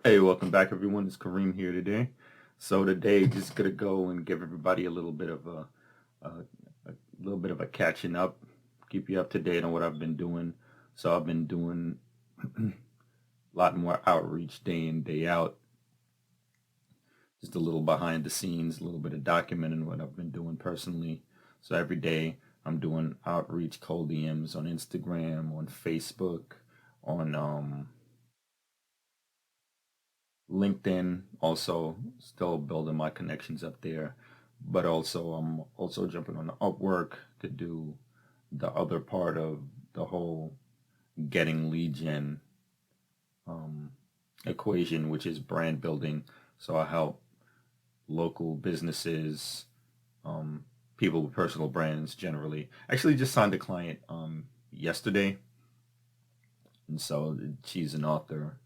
Hey, welcome back, everyone. It's Kareem here today. So today, just gonna go and give everybody a little bit of a catching up, keep you up to date on what I've been doing. So I've been doing a lot more outreach day in, day out. Just a little behind the scenes, a little bit of documenting what I've been doing personally. So every day, I'm doing outreach, cold DMs on Instagram, on Facebook, on LinkedIn, also still building my connections up there, but also I'm also jumping on Upwork to do the other part of the whole getting lead gen um, equation, which is brand building. So I help local businesses, um, people with personal brands generally. Actually, just signed a client yesterday, and so she's an author.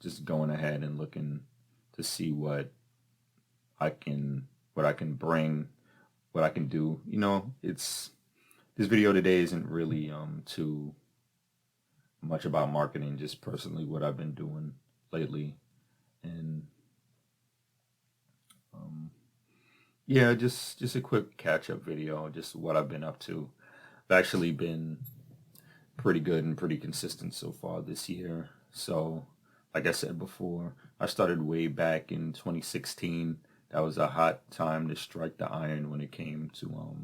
Just going ahead and looking to see I can what I can bring, what I can do. It's this video today isn't really too much about marketing, just personally what I've been doing lately. And um yeah, just a quick catch up video, just what I've been up to. I've actually been pretty good and pretty consistent so far this year. So, like I said before, I started way back in 2016. That was a hot time to strike the iron when it came to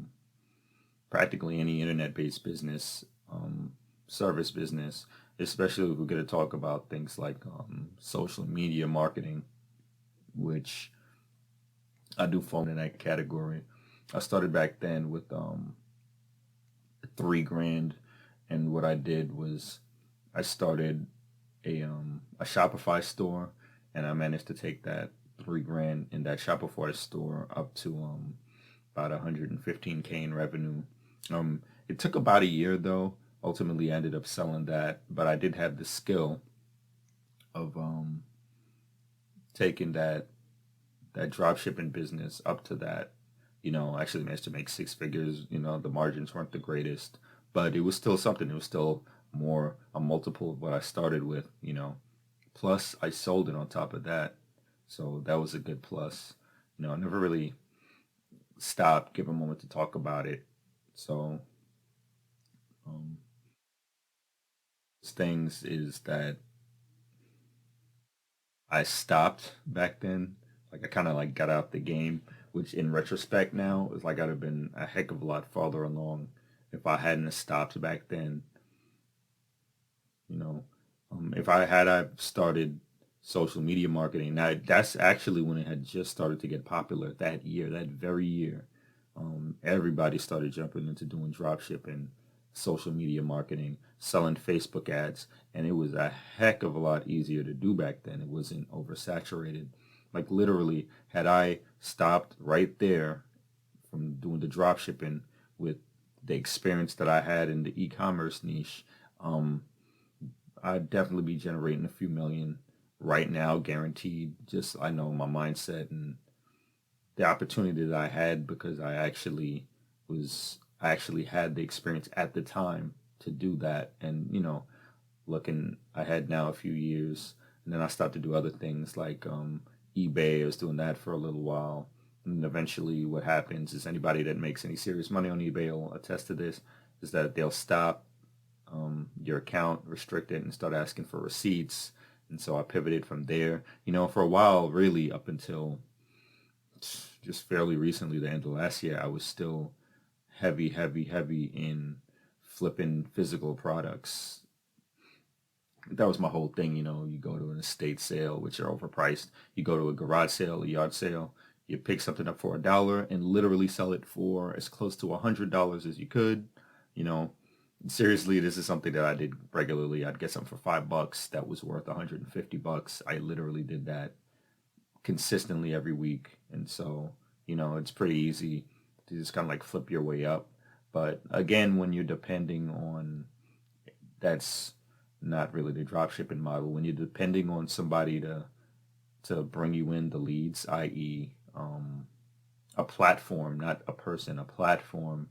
practically any internet-based business, service business, especially if we're going to talk about things like social media marketing, which I do fall in that category. I started back then with 3 grand, and what I did was I started a Shopify store, and I managed to take that 3 grand in that Shopify store up to about 115K in revenue. It took about a year though. Ultimately, I ended up selling that, but I did have the skill of taking that drop shipping business up to that. I actually managed to make 6 figures. The margins weren't the greatest, but it was still something. It was still more a multiple of what I started with. Plus, I sold it on top of that. So that was a good plus. I never really stopped, give a moment to talk about it. So, um, things is that I stopped back then. Like I kind of like got out the game, which in retrospect now is like I'd have been a heck of a lot farther along if I hadn't have stopped back then. You know, if I started social media marketing, now that's actually when it had just started to get popular that year, that very year. Everybody started jumping into doing drop shipping, social media marketing, selling Facebook ads, and it was a heck of a lot easier to do back then. It wasn't oversaturated. Like literally, had I stopped right there from doing the drop shipping with the experience that I had in the e-commerce niche, um, I'd definitely be generating a few million right now, guaranteed. Just I know my mindset and the opportunity that I had because I actually had the experience at the time to do that. And, looking ahead now a few years, and then I started to do other things like eBay. I was doing that for a little while. And eventually what happens is anybody that makes any serious money on eBay will attest to this, is that they'll stop your account, restrict it, and start asking for receipts. And so I pivoted from there. For a while, really up until just fairly recently, the end of last year, I was still heavy, heavy, heavy in flipping physical products. That was my whole thing. You go to an estate sale, which are overpriced. You go to a garage sale, a yard sale. You pick something up for $1 and literally sell it for as close to $100 as you could. You know, seriously, this is something that I did regularly. I'd get something for $5 that was worth 150 bucks. I literally did that consistently every week. And so, it's pretty easy to just kind of like flip your way up. But again, when you're depending on, that's not really the drop shipping model. When you're depending on somebody to bring you in the leads, i.e., a platform, not a person, a platform,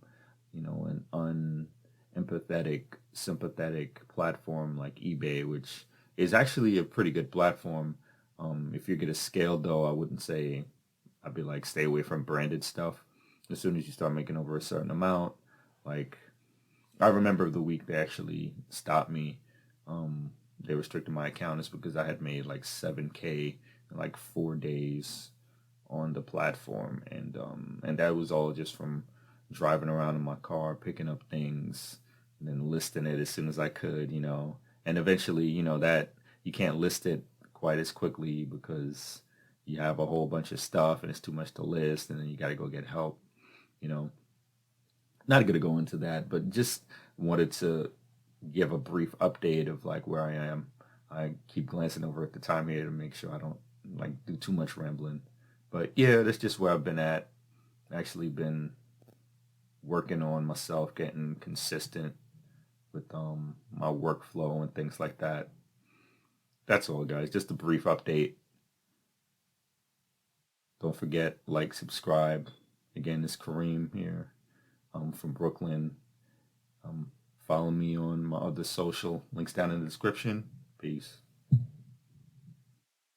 an unempathetic, sympathetic platform like eBay, which is actually a pretty good platform. If you get a scale though, I wouldn't say, I'd be like, stay away from branded stuff. As soon as you start making over a certain amount, like, I remember the week they actually stopped me. They restricted my account is because I had made like 7K in like 4 days on the platform, and that was all just from driving around in my car, picking up things, and then listing it as soon as I could, And eventually, that you can't list it quite as quickly because you have a whole bunch of stuff and it's too much to list, and then you got to go get help, you know. Not going to go into that, but just wanted to give a brief update of like where I am. I keep glancing over at the time here to make sure I don't like do too much rambling. But yeah, that's just where I've been at. Actually been working on myself, getting consistent with my workflow and things like that. That's all, guys. Just a brief update. Don't forget, like, subscribe. Again, it's Kareem here. I'm from Brooklyn. Follow me on my other social links down in the description. Peace.